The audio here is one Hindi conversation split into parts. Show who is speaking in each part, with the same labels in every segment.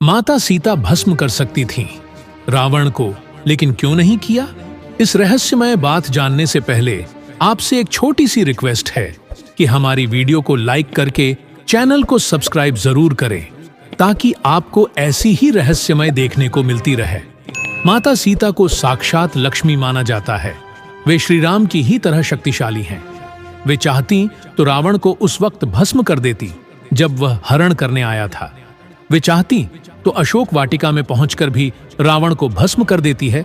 Speaker 1: माता सीता भस्म कर सकती थीं रावण को, लेकिन क्यों नहीं किया? इस रहस्यमय बात जानने से पहले आपसे एक छोटी सी रिक्वेस्ट है कि हमारी वीडियो को लाइक करके चैनल को सब्सक्राइब जरूर करें ताकि आपको ऐसी ही रहस्यमय देखने को मिलती रहे। माता सीता को साक्षात लक्ष्मी माना जाता है। वे श्री राम की ही तरह शक्तिशाली हैं। वे चाहती तो रावण को उस वक्त भस्म कर देती जब वह हरण करने आया था। वे चाहती तो अशोक वाटिका में पहुंचकर भी रावण को भस्म कर देती है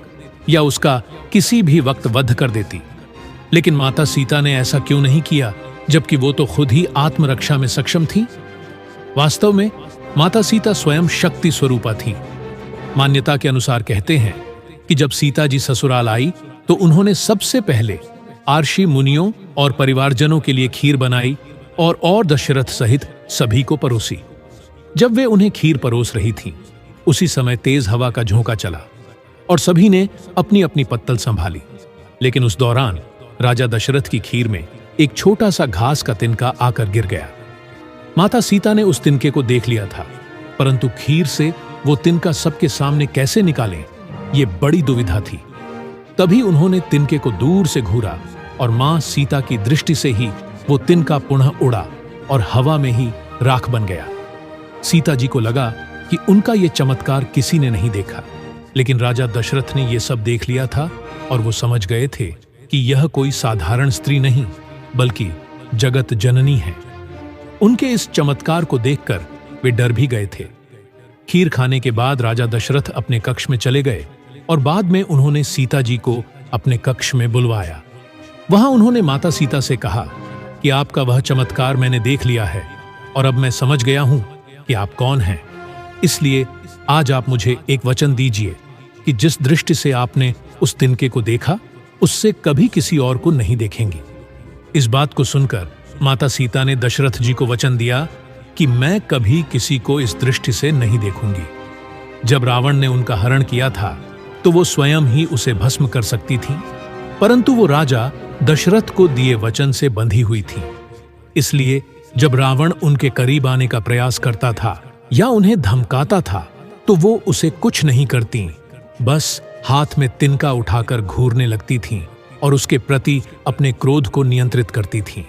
Speaker 1: या उसका किसी भी वक्त वध कर देती। लेकिन माता सीता ने ऐसा क्यों नहीं किया, जबकि वो तो खुद ही आत्मरक्षा में सक्षम थी? वास्तव में माता सीता स्वयं शक्ति स्वरूपा थी। मान्यता के अनुसार कहते हैं कि जब सीता जी ससुराल आई तो उन्होंने सबसे पहले आर्षि मुनियों और परिवारजनों के लिए खीर बनाई और दशरथ सहित सभी को परोसी। जब वे उन्हें खीर परोस रही थीं, उसी समय तेज हवा का झोंका चला और सभी ने अपनी अपनी पत्तल संभाली। लेकिन उस दौरान राजा दशरथ की खीर में एक छोटा सा घास का तिनका आकर गिर गया। माता सीता ने उस तिनके को देख लिया था, परंतु खीर से वो तिनका सबके सामने कैसे निकालें, ये बड़ी दुविधा थी। तभी उन्होंने तिनके को दूर से घूरा और मां सीता की दृष्टि से ही वो तिनका पुनः उड़ा और हवा में ही राख बन गया। सीता जी को लगा कि उनका ये चमत्कार किसी ने नहीं देखा, लेकिन राजा दशरथ ने ये सब देख लिया था और वो समझ गए थे कि यह कोई साधारण स्त्री नहीं बल्कि जगत जननी है। उनके इस चमत्कार को देखकर वे डर भी गए थे। खीर खाने के बाद राजा दशरथ अपने कक्ष में चले गए और बाद में उन्होंने सीता जी को अपने कक्ष में बुलवाया। वहां उन्होंने माता सीता से कहा कि आपका वह चमत्कार मैंने देख लिया है और अब मैं समझ गया हूं कि आप कौन हैं। इसलिए आज आप मुझे एक वचन दीजिए कि जिस दृष्टि से आपने उस तिनके को देखा, उससे कभी किसी और को नहीं देखेंगी। इस बात को सुनकर माता सीता ने दशरथ जी को वचन दिया कि मैं कभी किसी को इस दृष्टि से नहीं देखूंगी। जब रावण ने उनका हरण किया था तो वो स्वयं ही उसे भस्म कर सकती थी, परंतु वो राजा दशरथ को दिए वचन से बंधी हुई थी। इसलिए जब रावण उनके करीब आने का प्रयास करता था या उन्हें धमकाता था तो वो उसे कुछ नहीं करती, बस हाथ में तिनका उठाकर घूरने लगती थीं और उसके प्रति अपने क्रोध को नियंत्रित करती थीं।